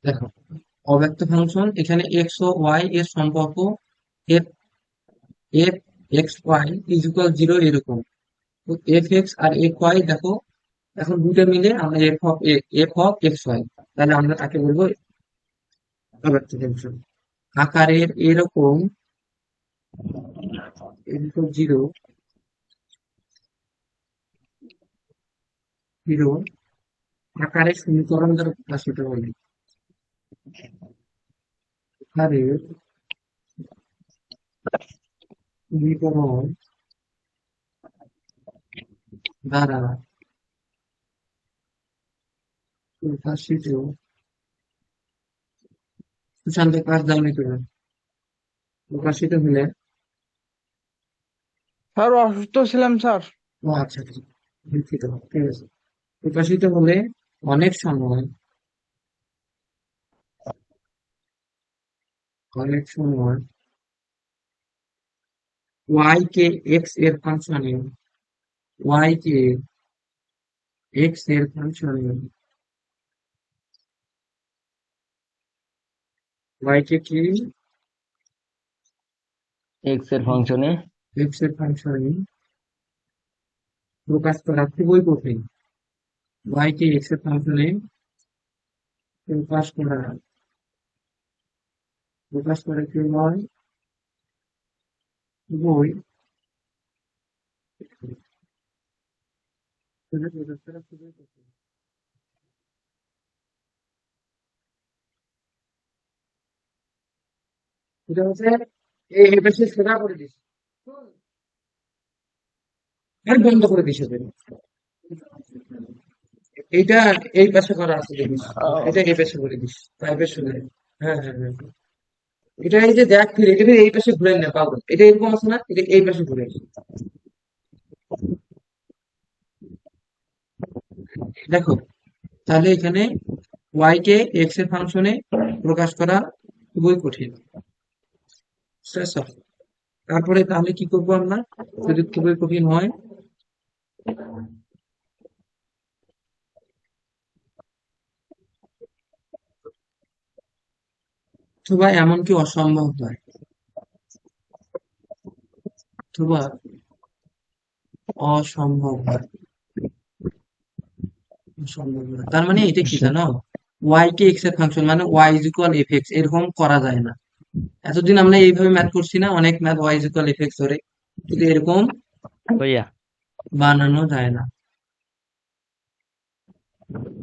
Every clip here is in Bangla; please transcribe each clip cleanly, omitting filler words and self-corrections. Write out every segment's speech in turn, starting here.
দেখো, অব্যক্ত ফাংশন এখানে এক্স ও ওয়াই এর সম্পর্ক f f x y is equal zero এরকম। তো এফ এক্স আর এফ ওয়াই দেখো, এখন দুটো মিলে আমরা এফ অফ এক্স ওয়াই, তাহলে আমরা তাকে বলবো অব্যক্ত ফাংশন। আকারের এরকম এরকম জিরো জিরো আকারের সমীকরণ দ্বারা প্রকাশিত হলে আকারের সমীকরণ দ্বারা প্রকাশিত, সুশান্ত কাজ দামি করে প্রকাশিত হলে, স্যার অসুস্থ ছিলাম স্যার। ও আচ্ছা ঠিক দুঃখিত, ঠিক আছে। প্রকাশিত হলে অনেক সময় অনেক সময় ওয়াই কে এক্স এর ফাংশনে ওয়াই কে এক্স এর ফাংশনে ওয়াই কে কি এক্স এর ফাংশনে এক্স এর ফাংশনে প্রকাশ করা খুবই কঠিন। ওয়াই কে এক্স এর ফাংশনে প্রকাশ করা প্রকাশ করা কি হয়, খুবই প্রকাশ করা খুবই কঠিন। এটা হচ্ছে এই পাশে সোজা করে দিস, আর বন্ধ করে দিস ওদের। এইটা এই পাশে করা আছে দেখিস, এটা এই পাশে করে দিস, পাইপের সোজা। হ্যাঁ হ্যাঁ হ্যাঁ, এটা এই যে দেখ ফিরে এটা এই পাশে ঘুরে না পাবো, এটা এরকম আছে না, এটা এই পাশে ঘুরে আসে। দেখো, তাহলে এখানে ওয়াই কে এক্স এর ফাংশনে প্রকাশ করা খুবই কঠিন। শেষ হবে। তারপরে তাহলে কি করবো আমরা, যদি খুবই কঠিন হয়, অথবা এমনকি অসম্ভব হয়, অথবা অসম্ভব হয়, অসম্ভব হয়। তার মানে এটা কি জানো, ওয়াই কে এক্স এর ফাংশন মানে y is equal f x, এরকম করা যায় না। এতদিন আমরা এইভাবে ম্যাথ করছি না, অনেক math y is equal f x ধরে, কিন্তু এরকম ভাইয়া। বানানো যায় না,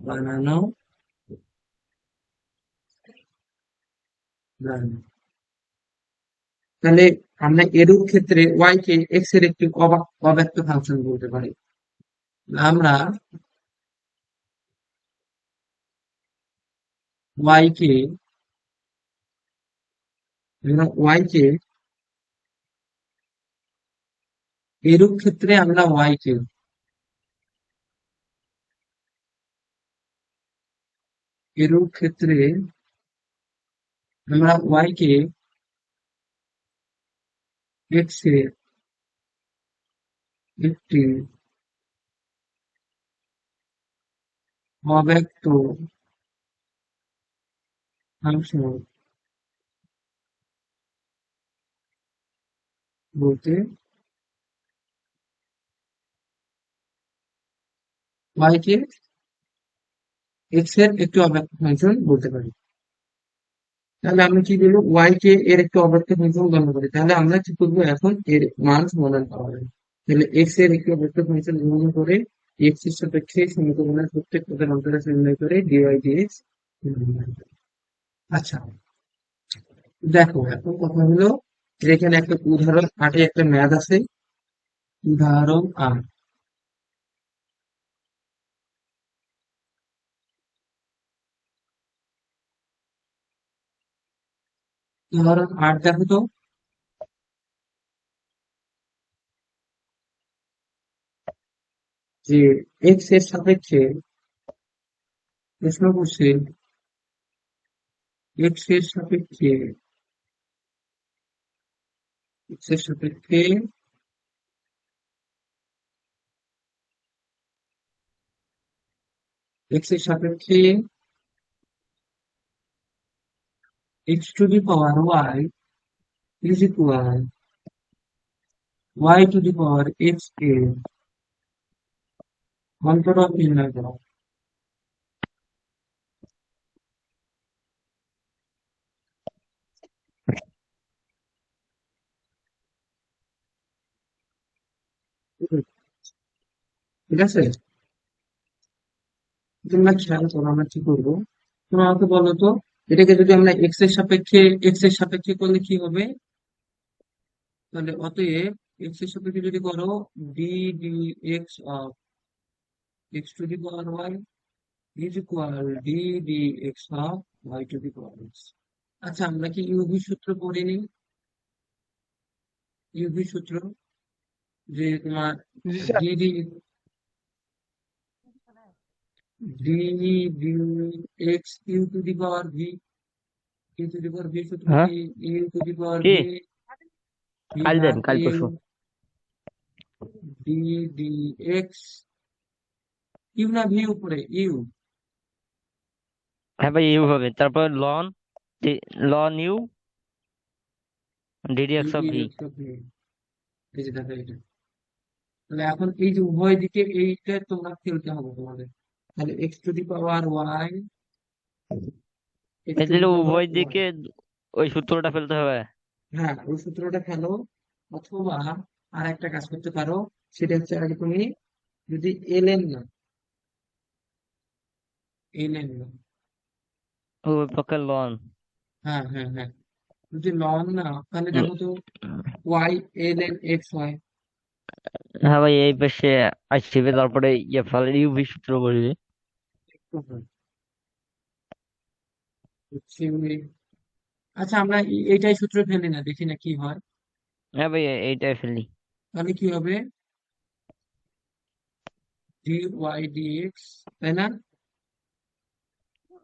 বানানো যায় না। তাহলে আমরা এরূপ ক্ষেত্রে ওয়াই কে এক্স এর একটি অব্যক্ত ফাংশন বলতে পারি। আমরা ওয়াই কে ওয়াই কে এরূপ ক্ষেত্রে আমরা ওয়াই কে এরূপ ক্ষেত্রে আমরা ওয়াই কে এক্স এর একটি অব্যক্ত ফাংশন বলতে, ওয়াই কে এক্স এর একটি অব্যক্ত ফাংশন বলতে পারি। তাহলে আমরা কি বলবো, ওয়াই কে এর একটি অব্যক্ত ফাংশন গণনা করি, তাহলে আমরা কি করবো এখন এর মান সমাধান করা হবে। তাহলে এক্স এর একটি অব্যক্ত ফাংশন গণনা করে এক্স এর সাপেক্ষে সমীকরণের প্রত্যেক পদের অন্তরাশ নির্ণয় করে ডিওয়াই ডিএক্স। আচ্ছা, দেখো এখন কথা হলো যে এখানে একটা উদাহরণ আটে একটা ম্যাথ আছে, উদাহরণ আট। উদাহরণ আট দেখো তো, যে এক্স এর সাপেক্ষে প্রশ্ন করছে, এক্স এর সাপেক্ষে এক্স এর সাপেক্ষে এক্স এর সাপেক্ষে x to the power y is equal y to the power x a অন্তরক নির্ণয় করো। ঠিক আছে, তোমরা খেয়াল করো আমরা কি করবো। তোমরা আমাকে বলো তো, এটাকে যদি আমরা এক্স এর সাপেক্ষে করলে কি হবে? তাহলে অতএব এক্স এর সাপেক্ষে যদি করো d D x of x to the power y is equal d D x of y to the power x. আচ্ছা, আমরা কি ইউভি সূত্র পড়িনি? ইউভি সূত্র, যে তোমার ji sir. D D D D x U to the power V, U to the power V সূত্র হ্যাঁ, কি? ইউ টু দি পাওয়ার কি ভি, ভি কাল দেন, ভাগ কাল ইউ, পরশু। ডি ডি এক্স, ইউ না ভি উপরে ইউ, হ্যাঁ ভাই, ইউ হবে, তারপর ln ln u d d d x of d v. X of v. এই যে দেখো এটা, তাহলে এখন এই যে উভয় দিকে এইটা তোমরা ফেলতে হবে তোমাদের। তাহলে x to the power y, x এই টু দি তাহলে পাওয়ার উভয় ওয়াই, দিকে ওই সূত্রটা ফেলতে হবে। হ্যাঁ ওই সূত্রটা ফেলো। অথবা আর একটা কাজ করতে পারো, সেটা হচ্ছে আগে তুমি যদি এলএন না, এলএন না, উভয় পক্ষের লন। হ্যাঁ হ্যাঁ হ্যাঁ, যদি লন না, তাহলে দেখো তো ওয়াই এলএন এক্স হয়। হ্যাঁ ভাই, এই পাশে আসবে, তারপরে ইয়ে ফেলে ইউভি সূত্র বলবি। আচ্ছা, আমরা এইটাই সূত্র ফেলি না, দেখি না কি হয়। হ্যাঁ ভাই, এইটাই ফেলি। তাহলে কি হবে? ডি ওয়াই ডি এক্স, তাই না?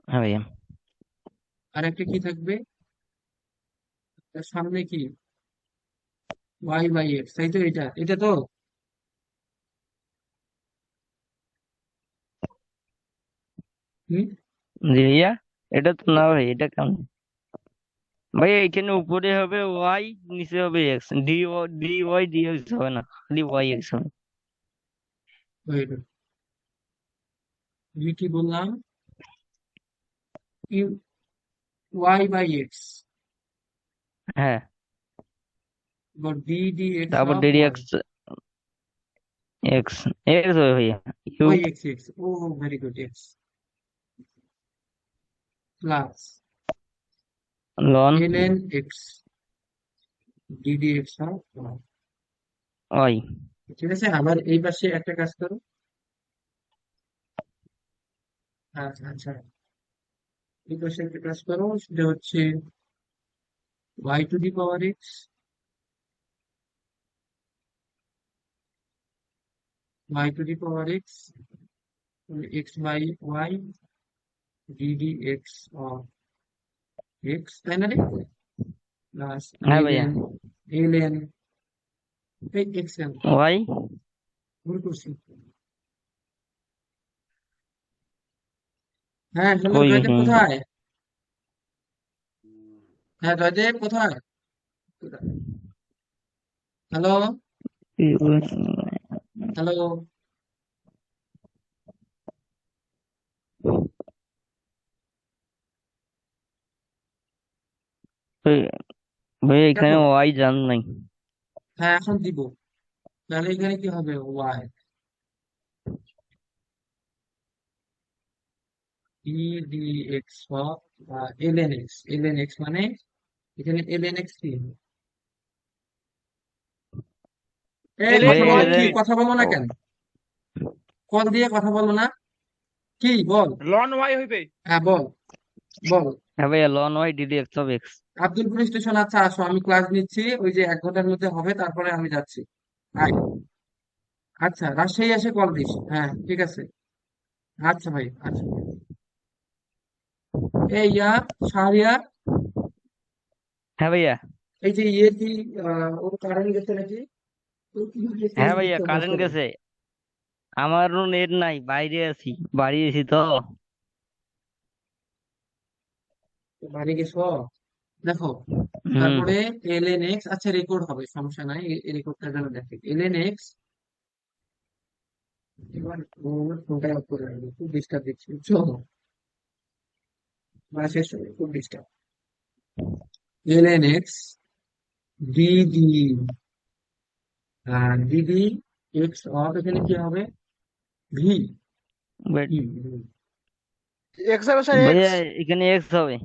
হ্যাঁ ভাইয়া। আর একটা কি থাকবে তার সামনে? কি ওয়াই বাই এক্স, তাই তো? এটা এটা তো হুম, জি ভাইয়া, এটা তো না ভাই, এটা কেমন ভাই? এইখানে উপরে হবে ওয়াই, নিচে হবে x. D y d x হবে না, খালি ওয়াই এক্স হবে। ওইটা আমি কি বললাম? ইউ ওয়াই বাই এক্স, হ্যাঁ, এবার ডি ডি এক্স তারপর of d d y, x x x হবে ভাইয়া। U y x x, oh very good, x plus ln l N x d D x of y. Y. ঠিক আছে, আবার এই পাশে একটা কাজ করো। আচ্ছা আচ্ছা, এই পাশে একটা কাজ করো, সেটা হচ্ছে y to the power x, y to the power x, x by y d D x of x, তাই না রে? প্লাস হ্যাঁ এল ভাইয়া। এন, এল এন, এই এক্স এন, ওয়াই। ভুল করছি। হ্যাঁ হ্যালো, কই জয়দেব গেছি? কোথায়? হ্যাঁ জয়দেব কোথায়? Hello, hello. ভাইয়া, এখানে দেখো, ওয়াই জান নাই। হ্যাঁ এখন দিব। তাহলে এখানে কি হবে? Y d D x of l N x, L N x মানে এখানে এল এন এক্স কি? এই এল এন ভাইয়া কথা বলো, ওয়াই কি এলেন। কথা বলো না কেন? কল দিয়ে কথা বলো না, কি বল? লন ওয়াই হইবে। হ্যাঁ বল, বল। হ্যাঁ ভাইয়া, ln y d d x of x. Abdulpur station, আচ্ছা আসো, আমি ক্লাস নিচ্ছি, ওই যে 1 ঘন্টার মধ্যে হবে, তারপরে আমি যাচ্ছি। আয়। আচ্ছা, রাজশাহী এসে কল দিস, হ্যাঁ ঠিক আছে। আচ্ছা ভাই, আচ্ছা। এই শাহরিয়ার, হ্যাঁ ভাইয়া। এই যে ইয়ে কি, ওর কারেন্ট গেছে নাকি? তোর কি গেছে হ্যাঁ ভাইয়া, লিখতে হবে কারেন্ট করে। গেছে। আমারও নেট নাই, বাইরে আছি, বাড়ি আছি তো। বাড়ি গেছো? দেখো, হুম। তারপরে এল এন এক্স, আচ্ছা রেকর্ড হবে, সমস্যা নাই, এই রেকর্ডটা যেন দেখে এল এন এক্স। এবার ওর ফোনটা অফ করে রাখবে, খুব ডিস্টার্ব দিচ্ছে বুঝছো, বা শেষ হবে, খুব disturb. L N x DD, DD x of, এখানে কি হবে, ভি, Wait, এক্স হবে স্যার, এক্স। ভাইয়া এখানে এক্স হবে।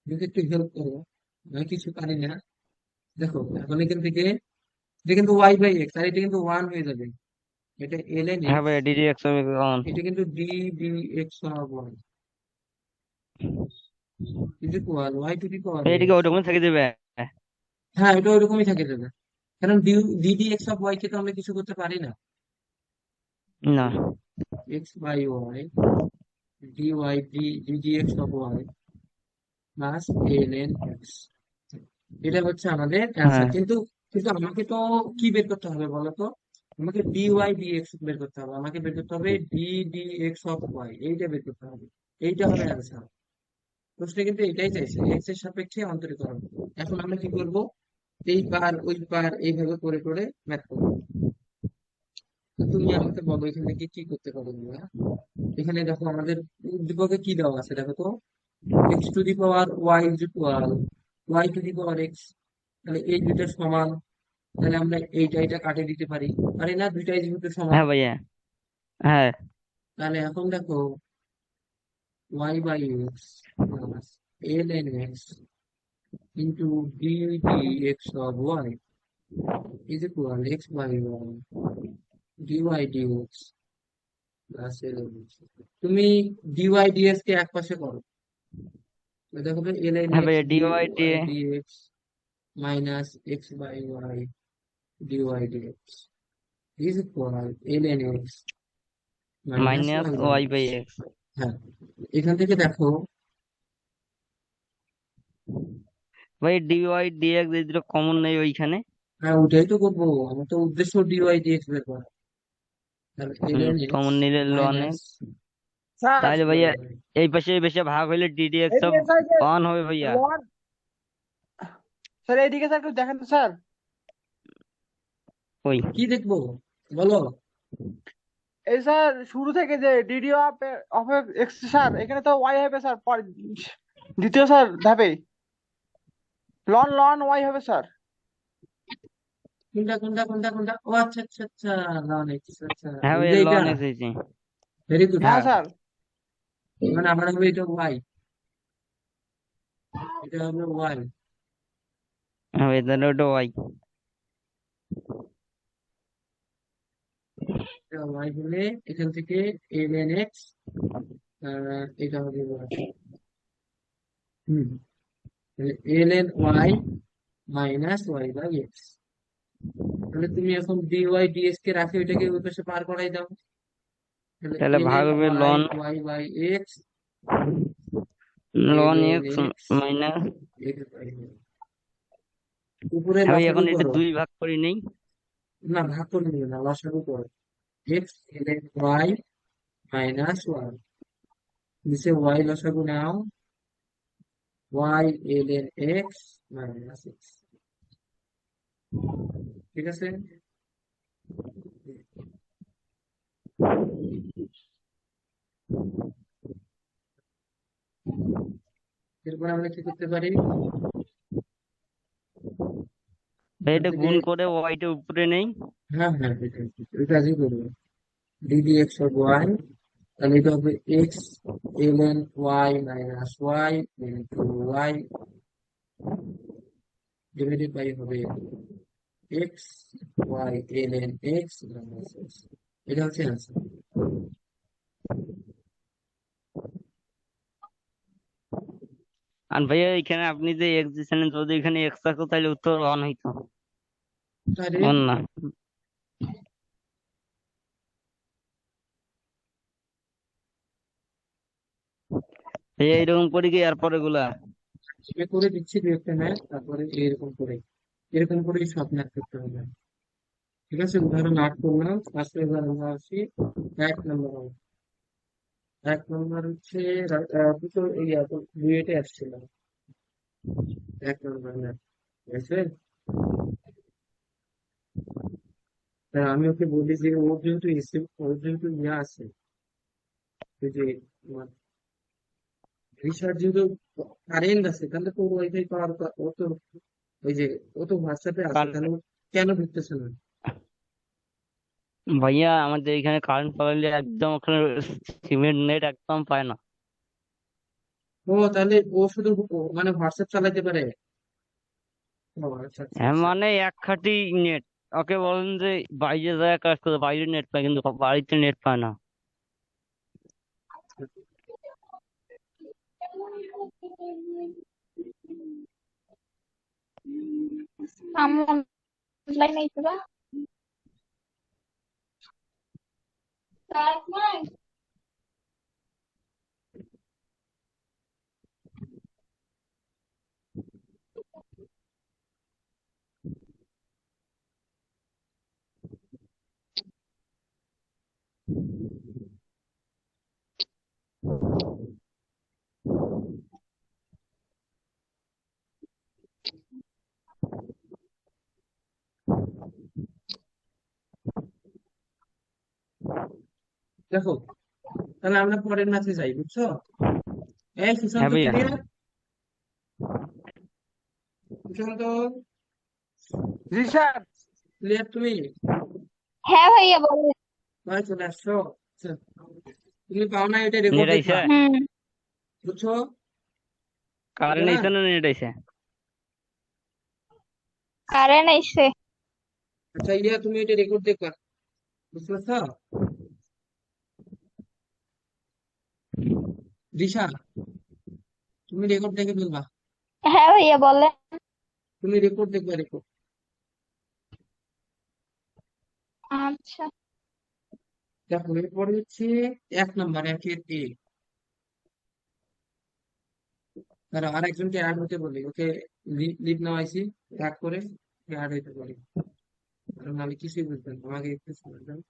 যদি একটু হেল্প করো, আমি কিছু পারি না। দেখো এখন এখান থেকে, এটা কিন্তু ওয়াই বাই এক্স, আর এটা কিন্তু ওয়ান হয়ে যাবে, এটা এল এন হ্যাঁ এক্স, ভাইয়া ডিডি এক্স হবে কারণ এটা কিন্তু D D x of Y is equal Y to the power এদিকে এক্স। ওরকমই থেকে যাবে। হ্যাঁ, এটা ওইরকমই থাকে যাবে, কারণ ডিডি এক্স অফ ওয়াই কে তো আমরা কিছু করতে পারি না। না x by y d y d d x of y plus l N x, এটা হচ্ছে আমাদের হ্যাঁ অ্যান্সার। কিন্তু কিন্তু আমাকে তো কি বের করতে হবে বলো তো, আমাকে ডি ওয়াই ডি এক্স বের করতে হবে, আমাকে বের করতে হবে D D x of y, এইটা বের করতে হবে, এইটা হবে অ্যান্সার। প্রশ্নে কিন্তু এটাই চাইছে, এক্স এর সাপেক্ষে অন্তরীকরণ। এখন আমরা কি করব, এই পার ওই পার এইভাবে করে করে ম্যাথ করবো। তো তুমি আমাকে বলো এখান থেকে কি করতে পারো তোমরা। এখানে দেখো আমাদের উদ্দীপকে কি দেওয়া আছে দেখো তো, x to the power y is equal Y to the power x, তাহলে এই দুইটা সমান, তাহলে আমরা এইটা এটা কাটে দিতে পারি, পারি না, দুইটাই যেহেতু সমান। হ্যাঁ ভাইয়া হ্যাঁ। তাহলে এখন দেখো y by x plus l N x into d D x of Y is equal x by y d y d x plus l N x. তুমি ডি ওয়াই ডি এক্স কে এক পাশে করো, তো দেখো এল এন হ্যাঁ এক্স ভাইয়া d d y d y d x minus x by y d y d x is equal l N x minus minus y by Y by x. X. হ্যাঁ, এখান থেকে দেখো, ভাই ডি ওয়াই ডি এক্স এই দুটো কমন নেই ওইখানে। হ্যাঁ ওটাই তো করবো, আমার তো উদ্দেশ্য ডিওয়াই ডিএক্স বের করা, তাহলে এলএন এক্স কমন নিলে লন মাইনাস, এক্স। স্যার তাহলে ভাইয়া এই পাশে ভাগ হইলে ডিডি এক্স অফ এদিকে স্যার যে ওয়ান হবে ভাইয়া। লন, স্যার এইদিকে স্যার একটু দেখেন তো স্যার। ওই কি দেখবো বলো। এই স্যার শুরু থেকে যে DD of of x sir, এখানে তো ওয়াই হবে স্যার, দ্বিতীয় স্যার ধাপে লন লন ওয়াই হবে স্যার। কোনটা কোনটা কোনটা কোনটা, ও আচ্ছা আচ্ছা আচ্ছা, লন এক্স, আচ্ছা হ্যাঁ এই ভাইয়া যে এটা, লন এক্স হয়েছে। Very good. হ্যাঁ হ্যাঁ স্যার। মানে আমার হবে এটা ওয়াই, এটা হবে ওয়াই, হ্যাঁ ভাই তাহলে ওটা ওয়াই। এটা ওয়াই হলে এখান থেকে এলএন এক্স, এটা হবে ওয়াই। হুম, l n y minus y by x. তাহলে তুমি এখন ডিওয়াই ডিএক্স কে রাখে ওইটাকে ওই পাশে পার করাই দাও, তাহলে তাহলে এল ভাগ এন হবে y ln y by x l ln n x x minus. X by y. উপরে হ্যাঁ ভাই লসাগু এখন এটা করো, দুই ভাগ করি নেই। না ভাগ করে নিবে না, লসাগু করো, এক্স এল এন ওয়াই মাইনাস ওয়াই, নিচে ওয়াই লসাগু নাও, Y L N x minus X, ঠিক আছে। এরপর আমরা কি করতে পারি, ভাই এখান এটা থেকে, গুণ করে ওয়াইটা উপরে নেই। হ্যাঁ হ্যাঁ ওই কাজই করবো, ডিডি এক্স অফ ওয়াই, তাহলে এটা হবে X L N Y minus Y into Y divided by হবে X Y L N x minus X, এটা হচ্ছে অ্যান্সার। আর ভাইয়া এখানে আপনি যে এক্স দিচ্ছেন যদি এখানে এক্স থাকতো তাহলে উত্তর অন হইতো। তাহলে অন না। ভাইয়া এইরকম করি কি এরপরে গুলা। এ করে দিচ্ছি দু একটা ম্যাথ, তারপরে এরকম করে, এরকম করেই সব ম্যাথ করতে হবে। ঠিক আছে, উদাহরণ 8 করলাম, আজকে এবার আমরা আসি 1 নম্বর। এক নম্বর হচ্ছে দুটো এই বুয়েটে আসছিল, এক নম্বর ম্যাথ ঠিক আছে। তা আমি ওকে বলি যে ওর যেহেতু এসে ওর যেহেতু ইয়ে আছে ওই যে রিচার্জ যেহেতু কারেন্ট আছে তাহলে তো ওয়াইফাই পাওয়ার ও তো ওই যে ও তো হোয়াটসঅ্যাপে আছে কারণ তাহলে ও কেন ঢুকতেছে না? ভাইয়া আমাদের এখানে কারেন্ট পালালে একদম ওখানে সিমের নেট একদম পায় না। ও তাহলে ও শুধু মানে হোয়াটসঅ্যাপ চালাতে পারে? ও আচ্ছা আচ্ছা হ্যাঁ আচ্ছা। মানে এক খাঁটি নেট। ওকে বলেন যে বাইরে যায় কাজ করে, বাইরে নেট পায় কিন্তু বাড়িতে নেট পায় না। Kamu online na itu ba? দেখো তাহলে আমরা পরের ম্যাচে যাই বুঝছো? এই হ্যাঁ সুশান্ত ভাইয়া। ক্লিয়ার? সুশান্ত জি স্যার। ক্লিয়ার তুমি? হ্যাঁ ভাইয়া বলেন। ভাই চলে আসছো? আচ্ছা, তুমি পাও না এটা নেট রেকর্ড আইছে? দেখবা হুম। বুঝছো? বুঝো কারেন্ট না? আইছে না নেট আইছে? কারেন্ট আইছে। আচ্ছা ইয়া তুমি এটা রেকর্ড দেখবা বুঝতে পারছো? দিশা তুমি রেকর্ড দেখে ফেলবা। হ্যাঁ ভাইয়া বলেন। তুমি রেকর্ড দেখবা রেকর্ড। আচ্ছা। দেখো এরপরে হচ্ছে এক নাম্বার একের এ। আর আরেকজনকে অ্যাড হতে বলি ওকে লিভ নাও আইসি অ্যাড করে অ্যাড হইতে বলি। কারণ আমি কিছুই বুঝবেন না, আমাকে একটু সময় দাও।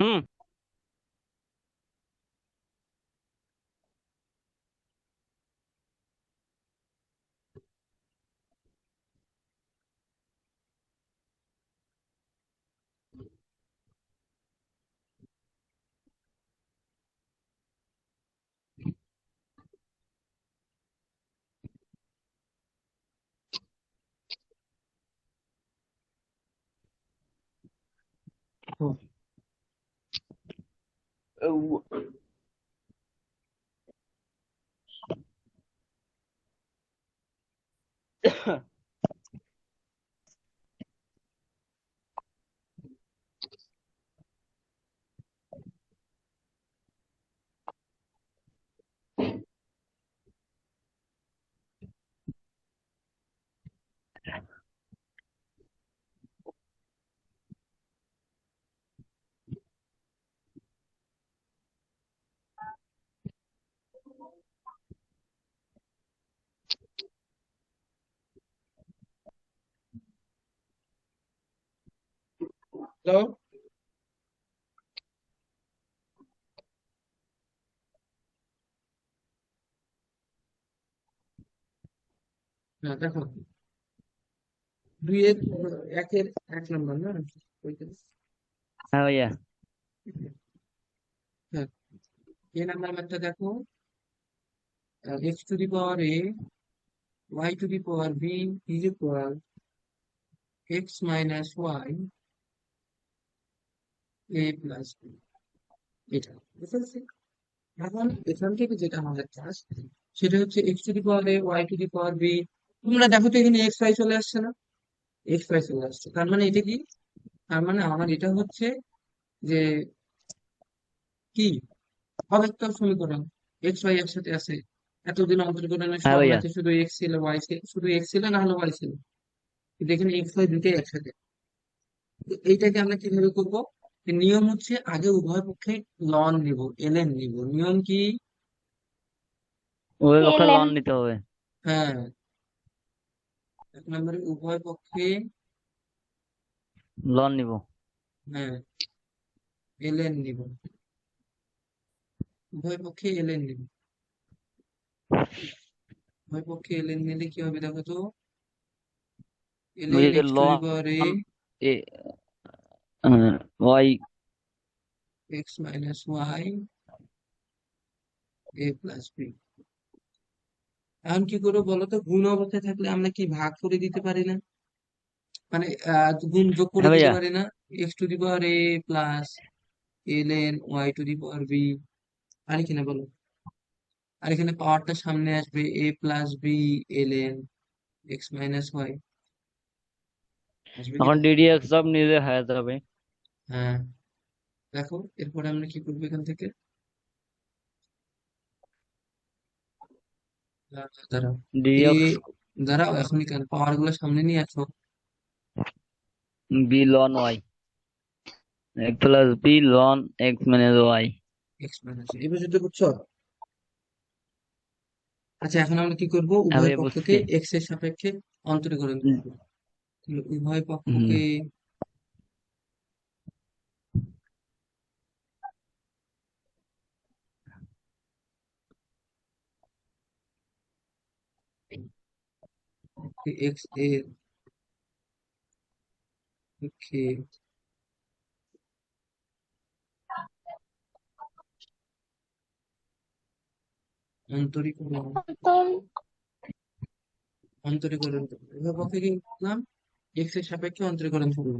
হুম। হ্যালো। হ্যাঁ দেখো দুইয়ের একের এক নাম্বার না ওইটা। হ্যাঁ ভাইয়া। হ্যাঁ এ নাম্বার ম্যাথটা দেখো x to the power a y to the power b is equal x minus y A plus b. এটা বুঝতে পারছি? এখন এখান থেকে যেটা আমাদের কাজ সেটা হচ্ছে x to the power a y to the power b. তোমরা দেখো তো এখানে এক্স ওয়াই চলে আসছে না? এক্স ওয়াই চলে আসছে তার মানে এটা কি? তার মানে আমার এটা হচ্ছে যে কি অভেক্টর সমীকরণ। এক্স ওয়াই একসাথে আছে। এতদিন অন্তর্করণের হ্যাঁ সব ভাইয়া। ম্যাথে শুধু এক্স ছিল ওয়াই ছিল, শুধু এক্স ছিল না হলে ওয়াই ছিল, কিন্তু এখানে এক্স ওয়াই দুটোই একসাথে। তো এইটাকে আমরা কিভাবে করবো? নিয়ম হচ্ছে আগে উভয় পক্ষে লন নিব, এলএন নিব। নিয়ম কি? ওকে এলেন। লন নিতে হবে। হ্যাঁ এক নম্বরে উভয় পক্ষে লন নিব। হ্যাঁ, ln নিব, উভয় পক্ষে ln নিব। উভয় পক্ষে ln নিলে কি হবে দেখো তো, ওই ln যে x to the ln power a a y x minus y a plus b। এখন কি করবো বলো তো, গুণ অবস্থায় থাকলে আমরা কি ভাগ করে দিতে পারি না, মানে গুণ যোগ করে হ্যাঁ দিতে ভাইয়া। পারি না, x to the power a plus ln y to the power b, পারি কিনা বলো? আর এখানে পাওয়ারটা সামনে আসবে a plus b ln x minus y, আসবে এখন কিনা? ডিডিএক্স সব নিজে হয়ে যাবে। হ্যাঁ, দেখো এরপরে আমরা কি করবো এখান থেকে, দাঁড়াও, এ, ডিডিএক্স দাঁড়াও এখনই কেন, পাওয়ার গুলো সামনে নিয়ে আসো। B ln y x plus B loan x minus y. x minus, এই পর্যন্ত বুঝছো? আচ্ছা, এখন আমরা কি করব, হ্যাঁ উভয় ভাইয়া পক্ষকে বুঝছি। x এর সাপেক্ষে অন্তরীকরণ হুম। করব। তাহলে উভয় হুম। পক্ষকে x এর পক্ষে অন্তরীকরণ তো অন্তরীকরণ করব, উভয় পক্ষকে কি করলাম, x এর সাপেক্ষে অন্তরীকরণ করব।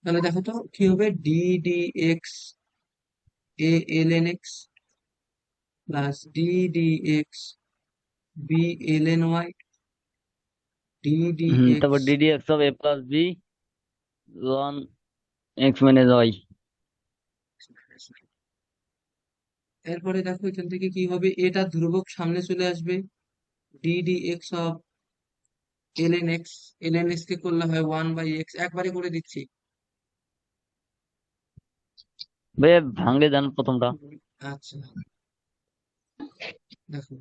তাহলে দেখো তো কি হবে, D D X A ln x plus D D X B ln y D D x. তারপর D D X of A plus B loan x minus Y. এরপরে দেখো এখান থেকে কি হবে, এটা ধ্রুবক সামনে চলে আসবে, D D x of ln x, ln x কে করলে হয় 1/x, একবারে করে দিচ্ছি। ভাইয়া ভাঙে যান প্রথমটা। আচ্ছা, দেখো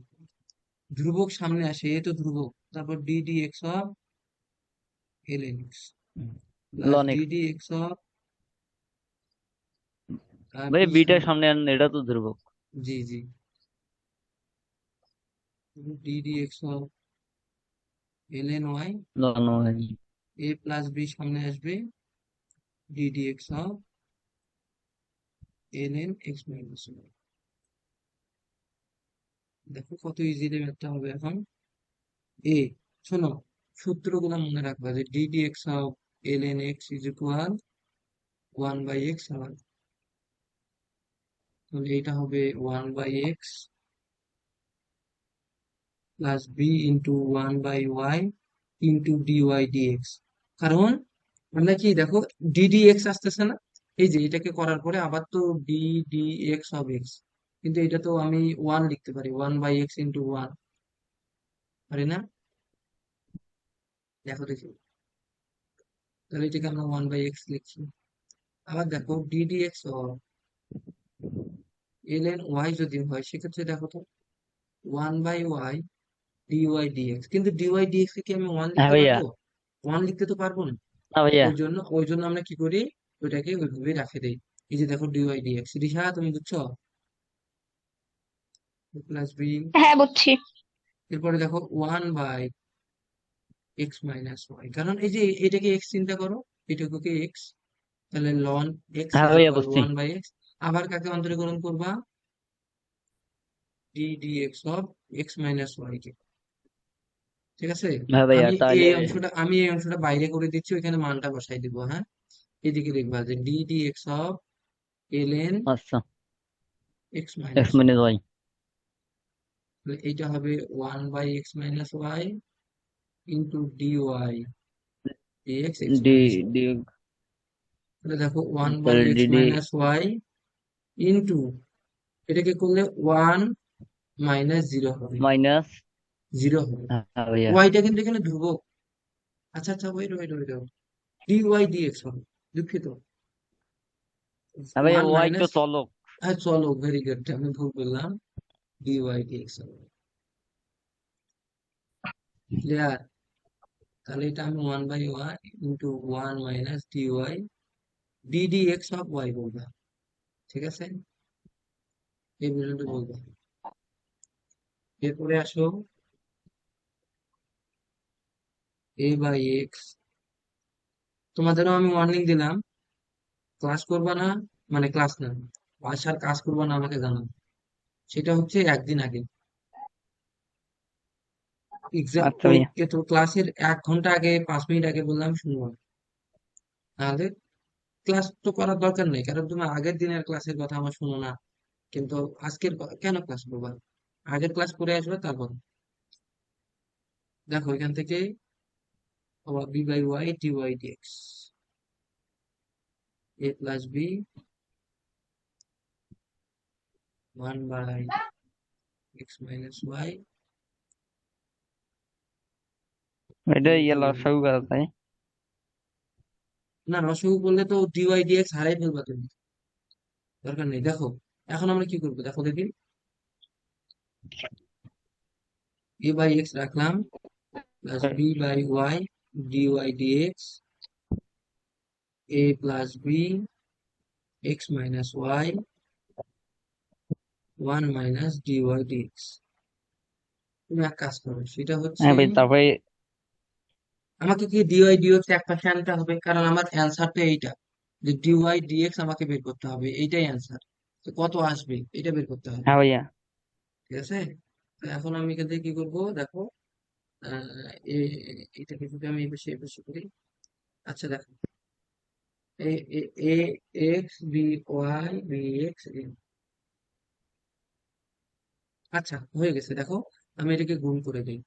ধ্রুবক সামনে আসে, এ তো ধ্রুবক, তারপর D D x of ln x plus লন D X. D x of ভাই বি বিটা সামনে, সামনে আন, এটা তো ধ্রুবক। জি জি, D D x of ln y, লন ওয়াই। এ প্লাস বি সামনে আসবে, D D x of ln x minus y। দেখো কত ইজিলি ম্যাথটা হবে এখন। এ, শোনো, সূত্রগুলো মনে রাখবা, যে d D x of ln x is equal 1/x হয়, তাহলে এটা হবে 1/x plus b into 1/y into d y d x. কারণ আমরা কি দেখো, ডিডিএক্স আসতেছে না, এই যে এটাকে করার পরে আবার তো D D x of x, কিন্তু এটা তো আমি 1 লিখতে পারি, 1/x ইন্টু 1, পারি না? দেখো দেখি, তাহলে এটাকে আমরা 1/x লিখছি। আবার দেখো ডিডিএক্স অফ ln y যদি হয়, সেক্ষেত্রে দেখো তো 1/y ডিওয়াই ডিএক্স, কিন্তু ডিওয়াই ডিএক্স কে কি আমি 1 হ্যাঁ লিখতে ভাইয়া। পারবো? 1 লিখতে তো পারবো না। না ভাইয়া। ওই জন্য আমরা কি করি, ওইটাকে ওইভাবে রাখে দেই। এই যে দেখো ডিওয়াই ডিএক্স, রিহা তুমি বুঝছো? প্লাস বি, হ্যাঁ বুঝছি। এরপরে দেখো 1/x - y, কারণ এই যে এটাকে এক্স চিন্তা করো, এটাকে এক্স, তাহলে লন এক্স হ্যাঁ ইজ ভাইয়া ইকুয়াল বুঝছি। 1/x। আবার কাকে অন্তরীকরণ করবা, D D x of X minus Y কে, ঠিক আছে? হ্যাঁ ভাইয়া তাহলে। আমি এই অংশটা বাইরে করে দিচ্ছি, ওইখানে মানটা বসাই দিব, হ্যাঁ। এদিকে লিখবা যে d D x of ln আচ্ছা x x minus y, minus y. তাহলে এইটা হবে 1/x - y into d y d x x d minus y. D তাহলে দেখো ওয়ান বাই তাহলে x d d. Minus Y into, এটাকে করলে 1 - 0 হবে, মাইনাস। 0 হবে। হ্যাঁ ভাইয়া। ওয়াইটা কিন্তু এখানে ধ্রুবক। আচ্ছা আচ্ছা, wait wait wait, d y d x হবে, দুঃখিত, হ্যাঁ ভাইয়া ওয়ান ওয়াই তো মাইনাস, চলক। হ্যাঁ চলো, ভেরি গুড, আমি ভুল বললাম, ডিওয়াই ডিএক্স হবে। ক্লিয়ার? তাহলে এটা আমি 1/y into 1 - dy ddx of y বলবো। ঠিক আছে, এই পর্যন্ত বলবো। এরপরে আসো a/x। তোমাদেরও আমি ওয়ার্নিং দিলাম, ক্লাস করবা না, মানে ক্লাস না, বাসার কাজ করবা না আমাকে জানাও। সেটা হচ্ছে একদিন আগে এক্সাম, আচ্ছা ভাইয়া। তো ক্লাসের 1 ঘন্টা আগে 5 মিনিট আগে বললাম শুনবো না। তাহলে ক্লাস তো করার দরকার নেই, কারণ তুমি আগের দিনের ক্লাসের কথা আমার শোনো না, কিন্তু আজকের কেন ক্লাস করবা? আগের ক্লাস করে আসবে তারপর। দেখো এখান থেকে b/y dy dx, a plus b 1/x - y এটা ইন্টু, লসাগু করা তাই? না রসগু করলে তো dy dx হারাই ফেলবা তুমি, দরকার নেই। দেখো এখন আমরা কি করবো দেখো দেখি, a/x রাখলাম plus b/y dy dx, a plus b x - y 1 - dy dx। তুমি এক কাজ করো, সেটা হচ্ছে হ্যাঁ ভাই, তারপরে? আমাকে কি dy dx এক পাশে আনতে হবে, কারণ আমার অ্যান্সারটা এইটা, যে dy dx আমাকে বের করতে হবে, এইটাই অ্যান্সার। তো কত আসবে এটা বের করতে হবে। হ্যাঁ ভাইয়া। ঠিক আছে, তো এখন আমি এখান থেকে কি করবো দেখো, এটাকে যদি আমি এই পাশে করি। আচ্ছা দেখো, A A A X B Y B X. আচ্ছা হয়ে গেছে, দেখো আমি এটাকে গুণ করে দিই।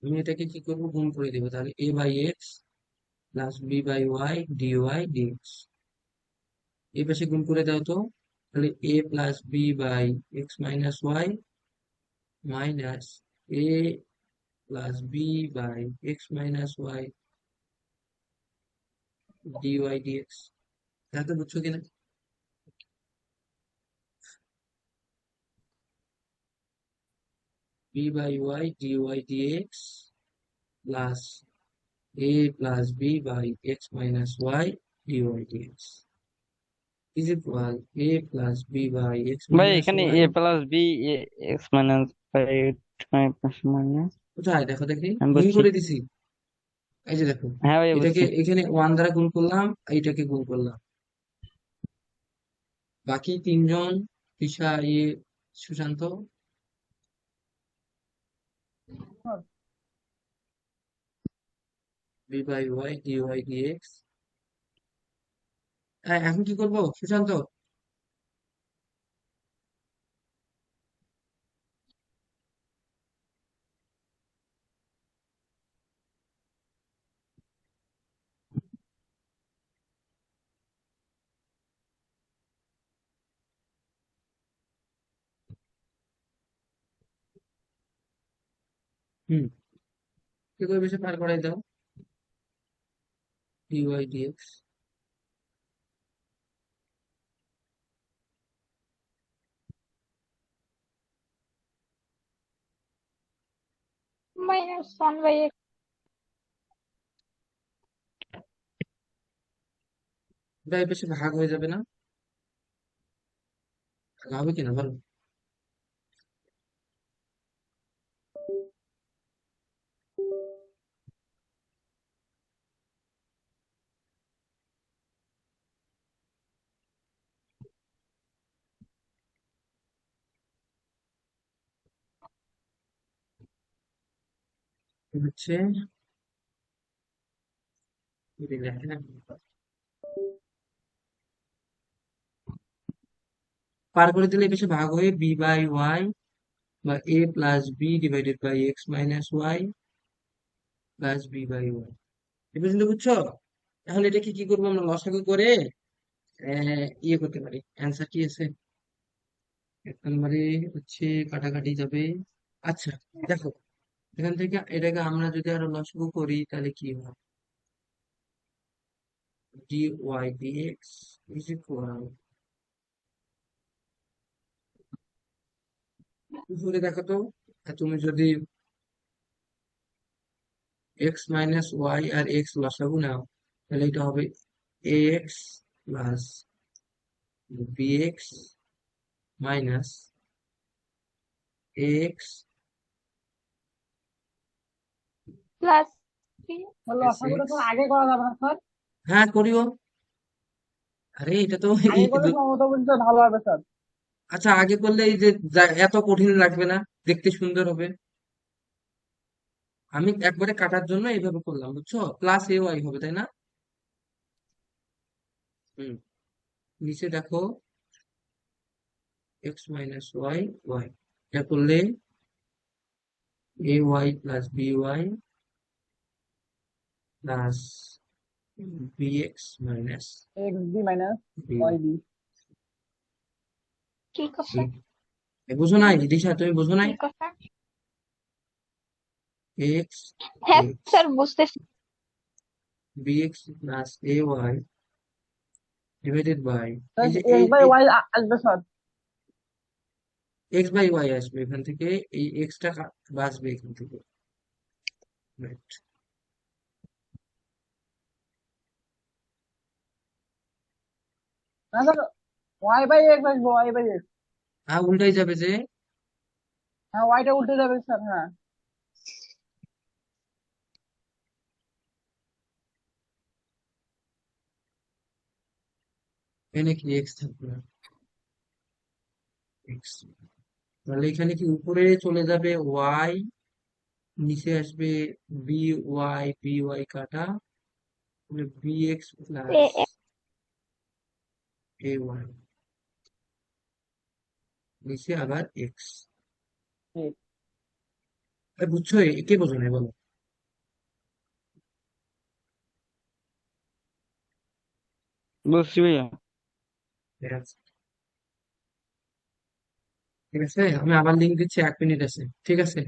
আমি এটাকে কি করবো, গুণ করে দিব, তাহলে a/x plus b/y dy dx। এই পাশে গুণ করে দাও তো, তাহলে a plus B by x - y minus a plus B by x - y dy dx। তাহলে বুঝছো কিনা? b/y dy dx plus a plus B by x - y dy dx is equal a plus B by ভাই এখানে x - y। A plus B X minus plus minus. কোথায় দেখো দেখি, আমি গুণ বুঝছি। করে দিছি। এই যে দেখো, হ্যাঁ ভাই এটাকে বুঝছি। এখানে 1 দ্বারা গুণ করলাম, এইটাকে গুণ করলাম। বাকি তিনজন, Trisha, Sushant, b/y dy dx। হ্যাঁ এখন কি করব সুশান্ত? হুম, কি করে বেশি পার করাই দাও, dy dx। -1/x। এটা এই পাশে ভাগ হয়ে যাবে না? ভাগ হবে কিনা বলো? হচ্ছে পার করে দিলে এই পাশে ভাগ হয়ে b/y বা a plus b divided by x - y plus b/y। এ পর্যন্ত বুঝছো? তাহলে এটাকে কি করবো আমরা, লসাগু করে ইয়ে করতে পারি। অ্যান্সার কি আছে, 1 নম্বরে হচ্ছে কাটাকাটি যাবে। আচ্ছা দেখো, এখান থেকে এটাকে আমরা যদি আরো লসাগু করি তাহলে কি হয়, dy dx is equal, উপরে দেখো তো, তুমি যদি এক্স মাইনাস ওয়াই আর এক্স লসাগু নাও, তাহলে এটা হবে x plus bx minus x plus তাহলে এক্স লসাগুটা এক্স। স্যার আগে করা যাবে না স্যার? হ্যাঁ করিও। আরে এটা তো আগে করলে সম্ভবত বলতে ভালো হবে স্যার। আচ্ছা আগে করলে এই যে এত কঠিন লাগবে না, দেখতে সুন্দর হবে। আমি একবারে কাটার জন্য এইভাবে করলাম, বুঝছো? প্লাস এ ওয়াই হবে, তাই না? হুম। নিচে দেখো এক্স মাইনাস ওয়াই ওয়াই, এটা করলে A Y plus B Y plus B X minus X B minus B Y B. কি করছে? বুঝো নাই দিশা, তুমি বুঝো নাই? কি করছে? এক্স হ্যাঁ এক্স স্যার বুঝতেছি। B x plus a y divided by, এই যে এক্স বাই ওয়াই আসবে স্যার। এক্স বাই ওয়াই আসবে এখান থেকে, এই এক্সটা বাঁচবে এখান থেকে, রাইট? না স্যার, ওয়াই বাই এক্স আসবে, ওয়াই বাই এক্স। হ্যাঁ উল্টাই যাবে যে, হ্যাঁ ওয়াইটা উল্টে যাবে স্যার, হ্যাঁ। এখানে কি এক্স থাকবে না, এক্স, তাহলে এখানে কি উপরে চলে যাবে ওয়াই, নিচে আসবে বি ওয়াই, বি ওয়াই কাটা, B x A plus A- A Y, নিচে আবার এক্স। ঠিক। বুঝছো? কে বোঝো না বলো? বুঝছি ভাইয়া। ঠিক আছে, ঠিক আছে, আমি আবার লিঙ্ক দিচ্ছি, 1 মিনিট আছে, ঠিক আছে?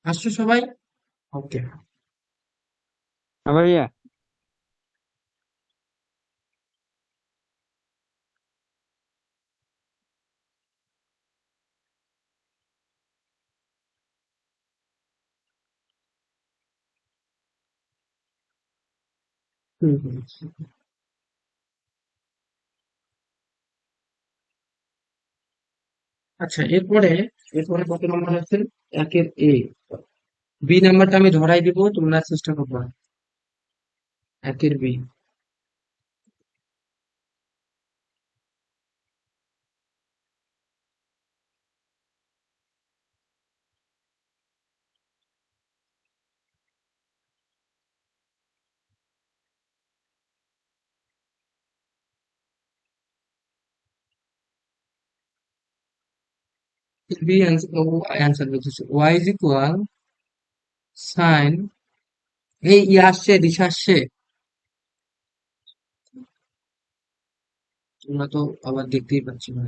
আসছো সবাই? ওকে। হ্যাঁ ভাইয়া। হুম হুম। আচ্ছা এরপরে, এরপরে কত নম্বর আছে? একের এ, বি নাম্বারটা আমি ধরাই দিব, তোমরা চেষ্টা করবা। একের বি, বি অ্যান্সার বলতেছে ওয়াই ইজ ইকুয়াল সাইন, এই ই আসছে দিশা আসছে, তোমরা তো আবার দেখতেই পাচ্ছ না।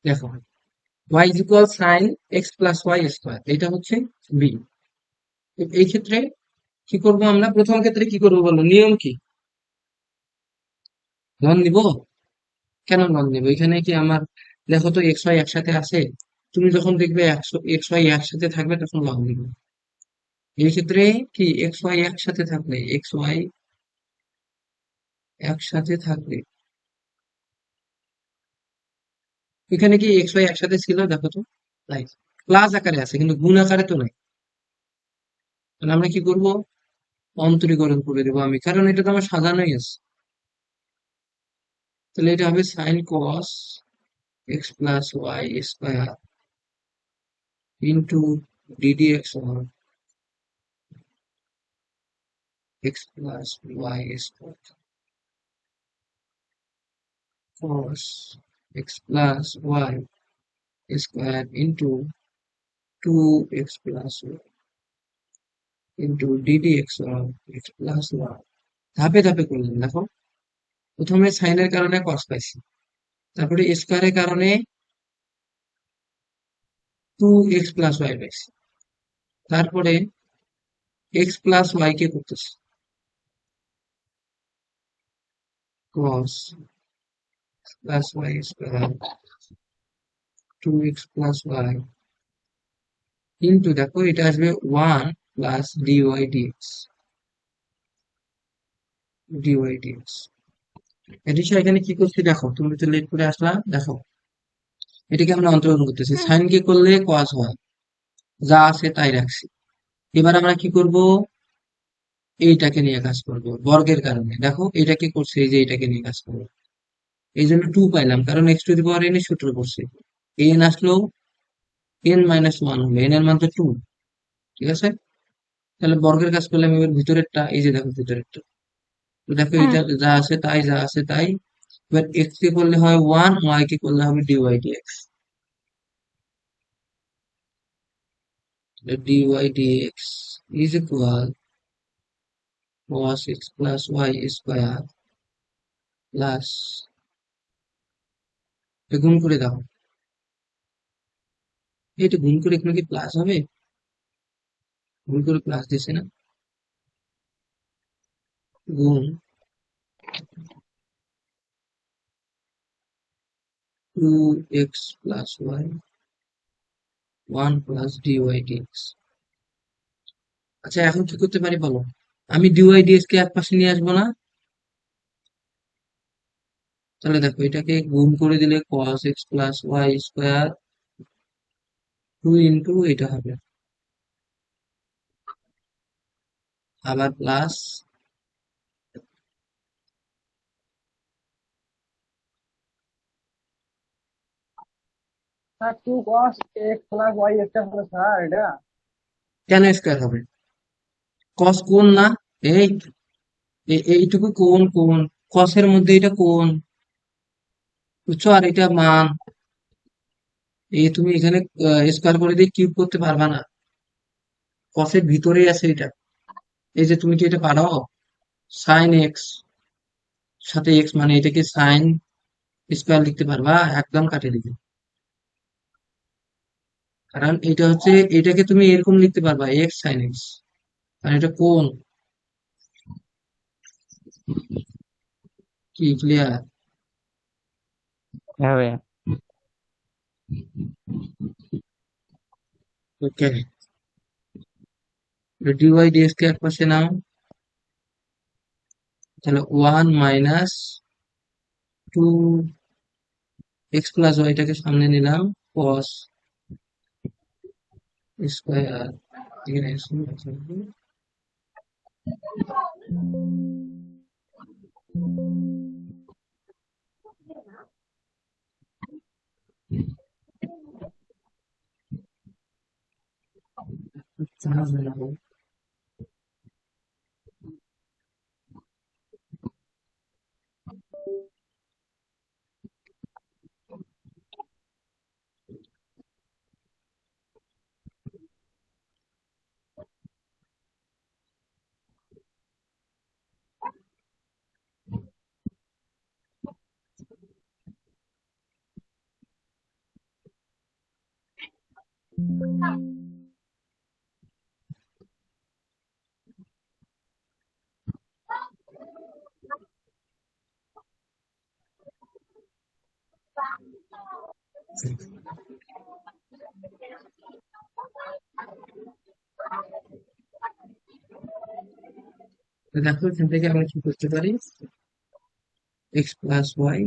দেখো y is equal sin x plus y square, এটা হচ্ছে বি। এই ক্ষেত্রে কি করব আমরা, প্রথম ক্ষেত্রে কি করবো বলো, নিয়ম কি, লন নিব। কেন লন নিব, এখানে কি আমার, দেখো তো এক্স ওয়াই একসাথে আছে, তুমি যখন দেখবে এক্স ওয়াই একসাথে থাকবে তখন লন নিব। এই ক্ষেত্রে কি এক্স ওয়াই একসাথে থাকলে, এক্স ওয়াই একসাথে থাকলে, এখানে কি এক্স ওয়াই একসাথে ছিল দেখো তো, নাই, প্লাস আকারে আছে কিন্তু গুণ আকারে তো নাই। তাহলে আমরা কি করব, অন্তরীকরণ করে দেবো আমি, কারণ এটা তো আমার সাজানোই আছে। তাহলে এটা হবে sin cos x plus y square into d d x x plus y square cos x plus y square into 2x plus y into ddx of x plus y। ধাপে ধাপে করলাম দেখো, প্রথমে সাইনের কারণে cos পাইছি, তারপরে স্কোয়ারের কারণে 2x plus y পাইছি, তারপরে x plus y কে করতেছি cos plus y square 2x plus y into, দেখো এটা আসবে 1 plus dy dx dy dx। Addition এখানে কি করছি দেখো, তুমি তো লেট করে আসলা, দেখো এটাকে আমরা অন্তর্গত করতেছি, সাইন কে করলে কস হয়, যা আছে তাই রাখছি। এবার আমরা কি করব, এইটাকে নিয়ে কাজ করব বর্গের কারণে, দেখো এটাকে করছে, এই যে এটাকে নিয়ে কাজ করবো, এই জন্য 2 পাইলাম, কারণ x to the power N এর সূত্র করছে, এন আসলো এন মাইনাস ওয়ান হবে, এন এর মান তো 2, ঠিক আছে। তাহলে বর্গের কাজ করলাম, এবার ভিতরেরটা, এই যে দেখো ভিতরেরটা, তো দেখো এটা যা আছে তাই, যা আছে তাই। এবার এক্স কে করলে হয় 1, ওয়াই কে করলে হবে d y d x, d y d x is equal cos x plus y square plus, গুণ করে দাও, এটা গুণ করে এখানে কি প্লাস হবে, গুণ করে প্লাস দিছে না, গুণ 2x plus y 1 plus dy dx। আচ্ছা এখন কি করতে পারি বলো, আমি dy dx কে এক পাশে নিয়ে আসবো না, তাহলে দেখো এটাকে গুণ করে দিলে cos x plus y square 2 into এটা হবে, আবার plus, sir 2 cos x plus y একটা হলো স্যার এটা। কেন স্কোয়ার হবে, cos কোণ না, এই এইটুকু কোণ, কোণ cos এর মধ্যে এটা কোণ, বুঝছো, আর এটা মান, এই তুমি এখানে স্কোয়ার করে দিয়ে কিউব করতে পারবা না, cos এর ভিতরেই আছে এটা। এই যে তুমি কি এটা পারো, সাইন এক্স সাথে এক্স মানে এটাকে সাইন স্কোয়ার লিখতে পারবা, একদম কাটে দিবে, কারণ এটা হচ্ছে, এটাকে তুমি এরকম লিখতে পারবা এক্স সাইন এক্স, কারণ এটা কোণ। কি ক্লিয়ার? হবে। ওকে, ডিওয়াই ডিএক্স কে এক পাশে নাও, তাহলে 1 মাইনাস 2x প্লাস ওয়াইটাকে সামনে নিলাম, cos স্কোয়ার, এখানে তো দেখো এখান থেকে আমরা কি করতে পারি, এক্স প্লাস ওয়াই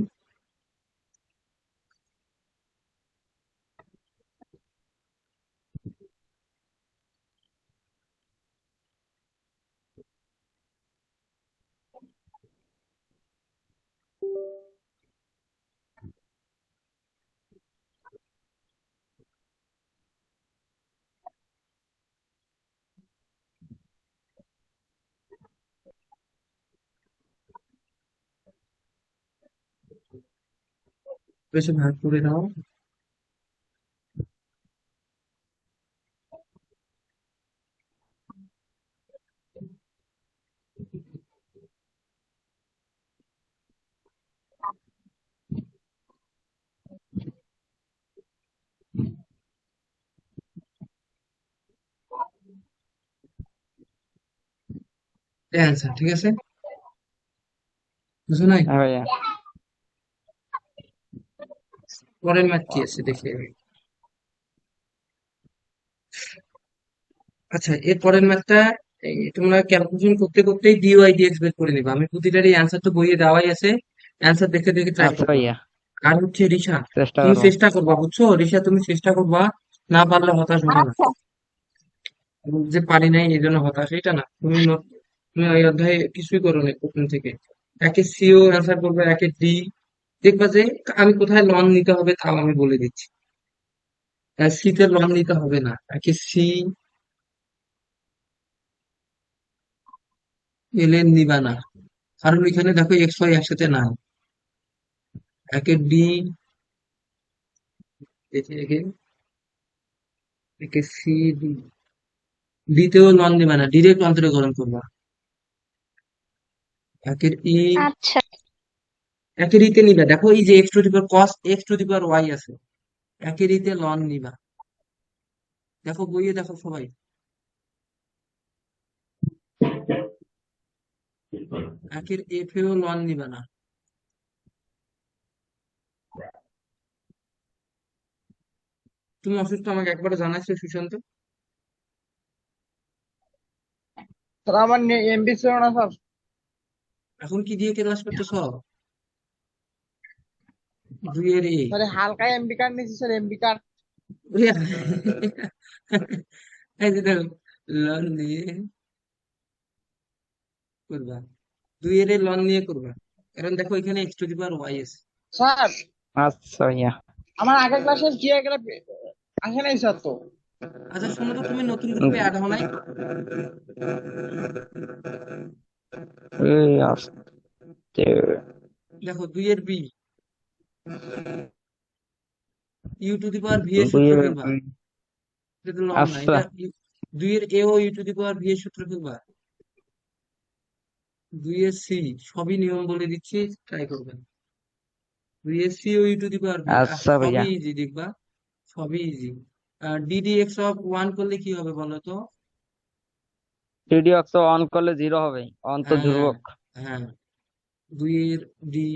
বেশি ভাগ করে দাও। অ্যান্সার ঠিক আছে, বুঝো নাই? হ্যাঁ ভাইয়া। পরের ম্যাথ কি আছে দেখি। আচ্ছা, এর পরের ম্যাথটা তোমরা ক্যালকুলেশন করতে করতেই ডিওয়াই ডিএক্স বের করে নিবা। আমি প্রতিটারই অ্যান্সার তো বইয়ে দেওয়াই আছে, অ্যান্সার দেখে দেখে ট্রাই আচ্ছা করবা। ভাইয়া, আর হচ্ছে রিশা, চেষ্টা তুমি করবো। চেষ্টা করবা, বুঝছো রিশা, তুমি চেষ্টা করবা, না পারলে হতাশ হবা না। আচ্ছা যে পারি নাই এই জন্য হতাশ, এটা না। তুমি ওই অধ্যায়ে কিছুই করো না প্রথম থেকে। একে সিও অ্যান্সার করবে, একে ডি। দেখবা যে আমি কোথায় লন নিতে হবে তাও আমি বলে দিচ্ছি। সি তে লন নিতে হবে না, একে সি এল এন নিবা না, কারণ এখানে দেখো এক্স ওয়াই একসাথে নাই। একে ডি, দেখি একে, একে সি ডি, ডি তেও লন নিবা না, ডিরেক্ট অন্তরীকরণ করবা। একের ই, আচ্ছা একের ইতে নিবা, দেখো এই যে x to the power cos x to the power y আছে, একের ইতে লন নিবা। দেখো বইয়ে দেখো সবাই, একের এফ এও লন নিবা না। তুমি অসুস্থ আমাকে একবার জানাইছো সুশান্ত? স্যার আমার এমবি ছিল না স্যার। এখন কি দিয়ে ক্লাস করতেছ? দুইয়ের এ। স্যার হালকা এমবি কার্ড নিয়েছি স্যার, এমবি কার্ড। এই যে দেখো, লন নিয়ে করবা, দুইয়ের এ লন নিয়ে করবা, কারণ দেখো এখানে x to the power y আছে। স্যার আচ্ছা ভাইয়া। আমার আগের ক্লাসের কি এগুলো আসে নাই স্যার তো। আচ্ছা শোনো তো, তুমি নতুন গ্রুপে অ্যাড হও নাই? এই আসতে। দেখো দুইয়ের b, u to the power V এর সূত্র দুইয়ের ফেলবা, এটা তো লন না, আচ্ছা এটা দুইয়ের এ ও you to the power V এর সূত্র ফেলবা। দুইয়ের সি, সবই নিয়ম বলে দিচ্ছি, ট্রাই করবেন। দুইয়ের সি ও you to the power v, আচ্ছা ভাইয়া। সবই ইজি দেখবা, সবই easy. D d x of one করলে কি হবে বলো তো? থ্রিডি অক্স অন করলে 0 হবে, হ্যাঁ, অন্তর্ধ্রুবক। হ্যাঁ, দুইয়ের ডি,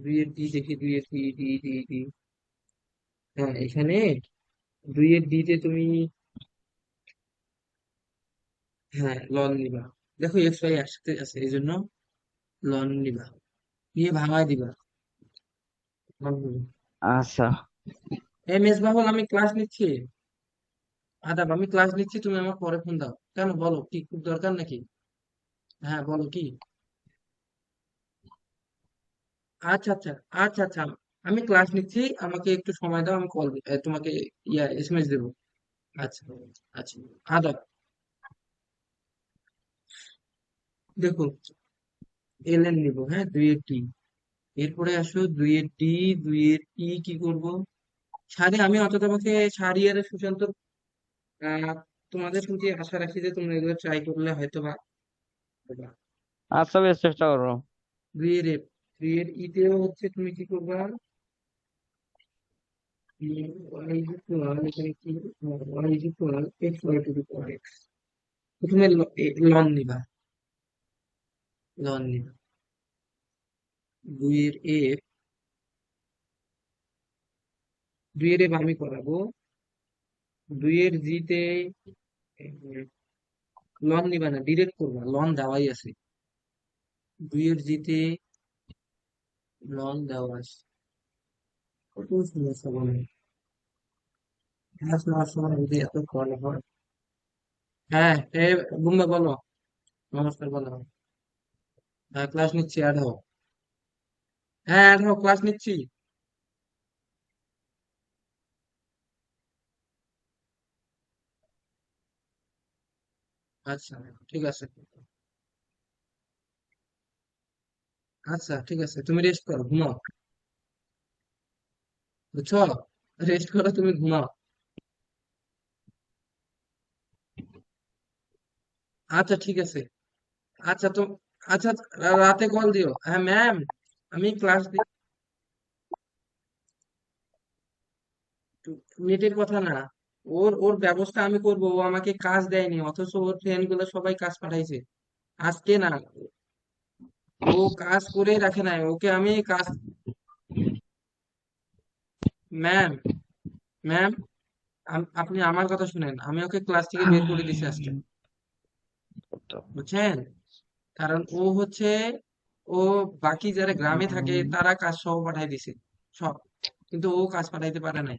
দুইয়ের ডি দেখি, দুইয়ের ডি ডি ডি ডি, হ্যাঁ এখানে দুইয়ের ডি তে তুমি, হ্যাঁ লন নিবা। দেখো এক্স ওয়াই একসাথে আছে এই জন্য লন নিবা, নিয়ে ভাঙায় দিবা, লন নিবা। আচ্ছা এম এস বাবল, আমি ক্লাস নিচ্ছি। আদাব, আমি ক্লাস নিচ্ছি, তুমি আমার পরে ফোন দাও। কেন বলো, কি খুব দরকার নাকি? হ্যাঁ বলো কি। আচ্ছা আচ্ছা, আচ্ছা আচ্ছা, আমি ক্লাস নিচ্ছি, আমাকে একটু সময় দাও, আমি কল তোমাকে এসএমএস দেবো। আচ্ছা আচ্ছা, আদাব। দেখো, এলএন নিব, হ্যাঁ, 2 এর টি। এরপরে আসো 2 এর ডি, 2 এর ই কি করব? সারি, আমি অত তোমাকে সারি আর সুশান্ত, আহ, তোমাদের প্রতি আশা রাখি যে তোমরা এগুলো ট্রাই করলে হয়তো বা পারবা। আচ্ছা বেশ, চেষ্টা করবো। 2 এর এফ, 2 এর ইতেও হচ্ছে তুমি কি করবা? এখানে কি, y is equal x y to the power x. প্রথমে লন নিবা, লন নিবা। 2 এর এফ, 2 এর এফ আমি করাবো। 2 এর জিতে লন নিবা না, ডিরেক্ট করবা, লন দেওয়াই আছে। 2 এর জিতে লন দেওয়া আছে। কত সমস্যা বলে, ক্লাস নেওয়ার সময় যদি এত কল হয়। হ্যাঁ, বুম্বা বলো। নমস্কার, বলো। হ্যাঁ, ক্লাস নিচ্ছি, অ্যাড হও। হ্যাঁ, অ্যাড হও, ক্লাস নিচ্ছি। আচ্ছা, ঠিক আছে। আচ্ছা, ঠিক আছে, তুমি রেস্ট করো, ঘুমাও। বুঝছো? রেস্ট করো, তুমি ঘুমাও। আচ্ছা, ঠিক আছে। আচ্ছা তো, আচ্ছা, রাতে কল দিও। হ্যাঁ ম্যাম, আমি ক্লাস, নেটের কথা না, ওর ওর ব্যবস্থা আমি করব। ও আমাকে কাজ দেয়নি, অথচ ওর ফ্রেন্ড গুলো সবাই কাজ পাঠাইছে আজকে না। ও কাজ করে রাখে নাই, ওকে আমি কাজ। ম্যাম, ম্যাম, আপনি আমার কথা শুনেন, আমি ওকে ক্লাস থেকে বের করে দিছি আজকে, বুঝছেন? কারণ ও হচ্ছে, ও বাকি যারা গ্রামে থাকে তারা কাজ সহ পাঠাই দিছে সব, কিন্তু ও কাজ পাঠাইতে পারে নাই।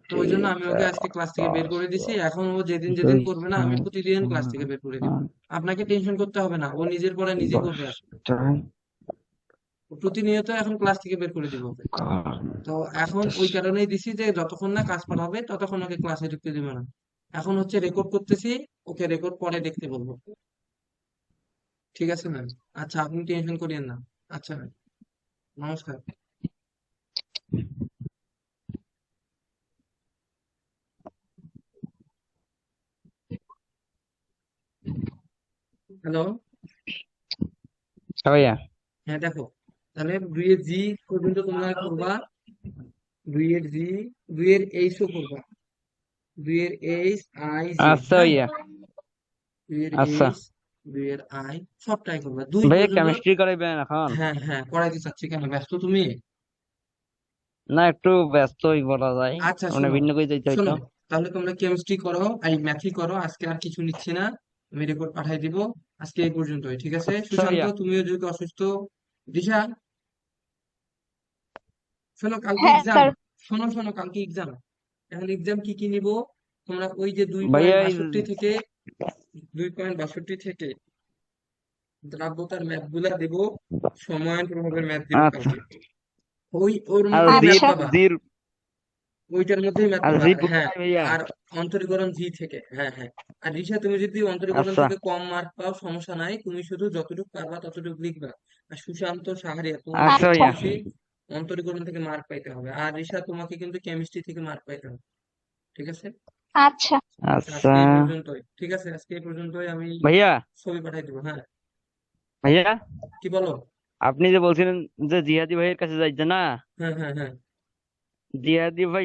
তো ওই জন্য আমি ওকে আজকে ক্লাস থেকে বের করে দিছি। এখন ও যেদিন যেদিন করবে না, আমি প্রতিদিন ক্লাস থেকে বের করে দিব। আপনাকে টেনশন করতে হবে না, ও নিজের পড়া নিজে করবে। আর ও প্রতিনিয়ত এখন ক্লাস থেকে বের করে দিব ওকে। তো এখন ওই কারণেই দিছি যে যতক্ষণ না কাজ পাঠাবে ততক্ষণ ওকে ক্লাসে ঢুকতে দিবে না। এখন হচ্ছে রেকর্ড করতেছি, ওকে রেকর্ড পরে দেখতে বলবো। ঠিক আছে ম্যাম? আচ্ছা, আপনি টেনশন করিয়েন না। আচ্ছা ম্যাম, নমস্কার। হ্যালো। হ্যাঁ ভাইয়া। হ্যাঁ, দেখো, তাহলে 2 এর জি পর্যন্ত তোমরা করবা। 2 এর জি, 2 এর এইচও করবা। 2 এর এইচ আই জে, আচ্ছা হ্যাঁ। ভাইয়া। দুই এর আচ্ছা এইচ, 2 এর আই, সব ট্রাই করবা 2 ভাইয়া, পর্যন্ত। কেমিস্ট্রি করাইবেন এখন? হ্যাঁ হ্যাঁ, করাইতে চাচ্ছি, কেন ব্যস্ত তুমি? না, একটু ব্যস্তই বলা যায়। আচ্ছা মানে শোনো, ভিন্ন করে যাইতে শোনো, হইতো। তাহলে তোমরা কেমিস্ট্রি করো, এই ম্যাথই করো, আজকে আর কিছু নিচ্ছি না। আমি রেকর্ড পাঠাই দিব। আজকে এই পর্যন্তই, ঠিক আছে? আচ্ছা সুশান্ত, ভাইয়া। তুমিও যদি অসুস্থ। দিশা, শোনো, কালকে হ্যাঁ এক্সাম। স্যার। শোনো শোনো, কালকে এক্সাম। এখন এক্সাম কি কি নিব? তোমরা ওই যে দুই ভাইয়া পয়েন্ট এই বাষট্টি থেকে 2.62 থেকে দ্রাব্যতার ম্যাথ গুলা দেবো, সময়ের প্রভাবের ম্যাথ দিব আচ্ছা। কালকে। ওর আর মধ্যেই ম্যাথ আচ্ছা পাবা, জির ওইটার মধ্যেই ম্যাথ আর পাবা। জি হ্যাঁ, কোথায় ভাইয়া? আর অন্তরীকরণ জি থেকে, হ্যাঁ হ্যাঁ। আর রিসা, তুমি যদি অন্তরীকরণ আচ্ছা থেকে কম মার্ক পাও সমস্যা নাই, তুমি শুধু যতটুকু পারবা ততটুকু লিখবা। আর সুশান্ত, শাহরিয়া, তোমাদের আচ্ছা আচ্ছা ভাইয়া। বেশি অন্তরীকরণ থেকে মার্ক পাইতে হবে। আর রিসা, তোমাকে কিন্তু কেমিস্ট্রি থেকে মার্ক পাইতে হবে, ঠিক আছে? আচ্ছা। আচ্ছা, আচ্ছা আজকে এই পর্যন্তই, ঠিক আছে? আজকে এই পর্যন্তই, আমি ভাইয়া। ছবি পাঠাই দিব, হ্যাঁ। ভাইয়া, কি বলো? আপনি যে বলছিলেন যে জিহাদি ভাইয়ের কাছে যাইতে না, হ্যাঁ হ্যাঁ হ্যাঁ। জিহাদি ভাই